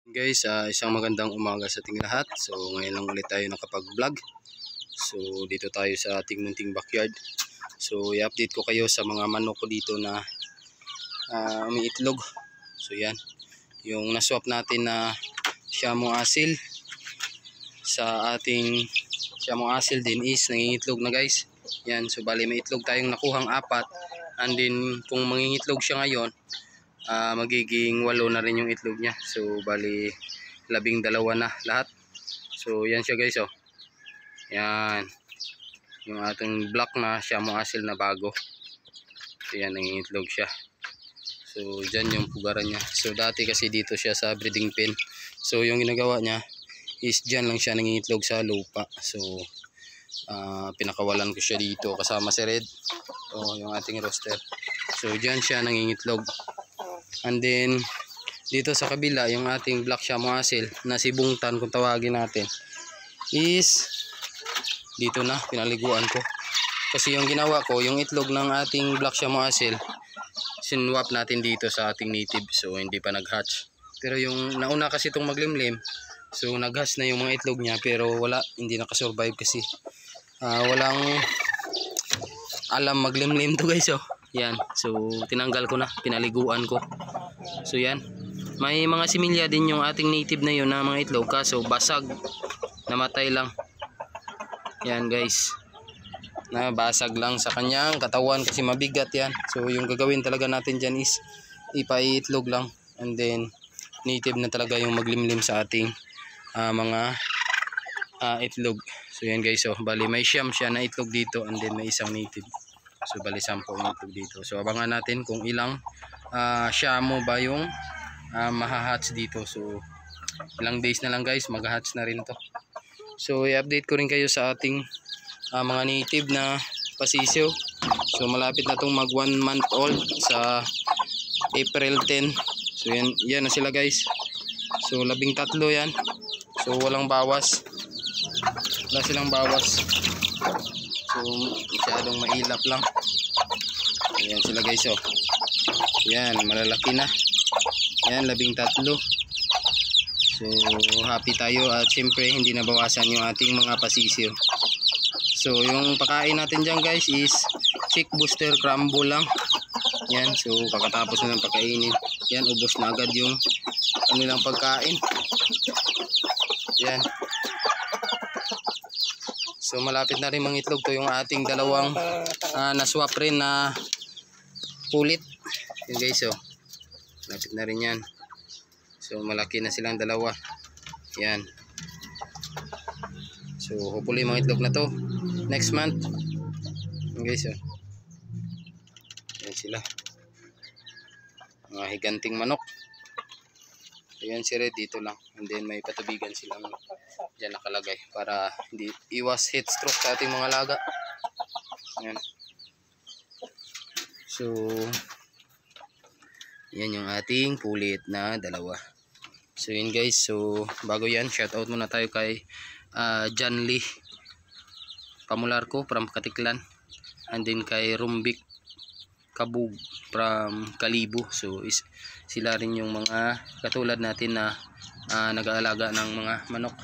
Guys, isang magandang umaga sa ating lahat. So ngayon lang ulit tayo nakapag-vlog. So dito tayo sa ating munting backyard. So i-update ko kayo sa mga manok ko dito na umiitlog. So yan, yung naswap natin na Shamo Asil sa ating Shamo Asil din is nangingitlog na guys. Yan, so bali may itlog tayong nakuhang 4. And then kung mangingitlog siya ngayon, magiging 8 na rin yung itlog niya. So bali 12 na lahat. So yan siya guys, oh. Yan yung ating black na Shamo Asil na bago. So yan, nangingitlog siya. So dyan yung pugaran niya. So dati kasi dito siya sa breeding pen. So yung ginagawa niya is dyan lang siya nangingitlog sa lupa. So pinakawalan ko siya dito kasama si Red, yung ating rooster. So dyan siya nangingitlog. And then dito sa kabila yung ating black Shamo Asil na si Bungtan kung tawagin natin is dito na pinaliguan ko. Kasi yung ginawa ko, yung itlog ng ating black Shamo Asil sinwap natin dito sa ating native. So hindi pa nag-hatch. Pero yung nauna kasi itong maglimlim, so nag-hatch na yung mga itlog niya, pero wala, hindi nakasurvive kasi walang alam maglimlim to guys, oh. Yan, so tinanggal ko na, pinaliguan ko. So yan, may mga similya din yung ating native na yun na mga itlog, kaso basag, namatay lang. Yan guys, nabasag lang sa kanyang katawan kasi mabigat yan. So yung gagawin talaga natin dyan is ipaitlog lang, and then native na talaga yung maglimlim sa ating mga itlog. So yan guys, oh, bali may siyam siya na itlog dito, and then may isang native. So bali 10 itlog dito. So abangan natin kung ilang Shamo ba yung mahahatch dito. So ilang days na lang guys, mag-hatch na rin to. So i-update ko rin kayo sa ating mga native na pasisyo. So malapit na tong mag 1 month old sa April 10. So yan na sila guys. So 13 yan. So walang bawas. Wala silang bawas. So masyadong mailap lang. Ayan sila guys, oh. Yan, malalaki na. Yan, 13. So happy tayo at siyempre hindi nabawasan yung ating mga pasisyo. So yung pakain natin dyan guys is chick booster crumble lang. Yan, so pagkatapos na ng pakainin, yan, ubos na agad yung kanilang pagkain. Yan. So malapit na rin mangitlog to yung ating dalawang naswap rin na pulit. Yan guys, oh. Malapit na rin yan. So malaki na silang dalawa. Yan. So hopefully mangitlog na to next month. Yan guys, oh. Yan sila. Mga higanting manok. Ayan si Red dito lang, and then may patubigan silang dyan nakalagay para hindi iwas heat stroke sa ating mga laga. Ayan. So yan yung ating pulit na dalawa. So yun guys, so bago yan, shoutout muna tayo kay John Lee Pamularco from Katiklan, and then kay Rumbik Kabug from Kalibo. So sila rin yung mga katulad natin na nag-aalaga ng mga manok.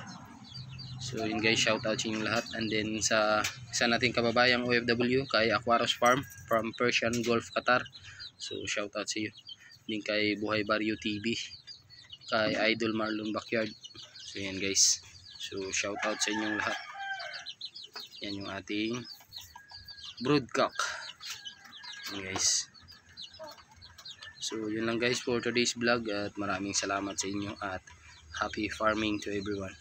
So yun guys, shout out sa inyong lahat. And then sa isa nating kababayang OFW kay Aquaros Farm from Persian Gulf, Qatar. So shout out sa iyo. Din kay Buhay Barrio TV, kay Idol Marlon Backyard. So yan guys, so shout out sa inyong lahat. Yan yung ating broodcock. Yan guys. So yun lang guys for today's vlog, at maraming salamat sa inyo at happy farming to everyone.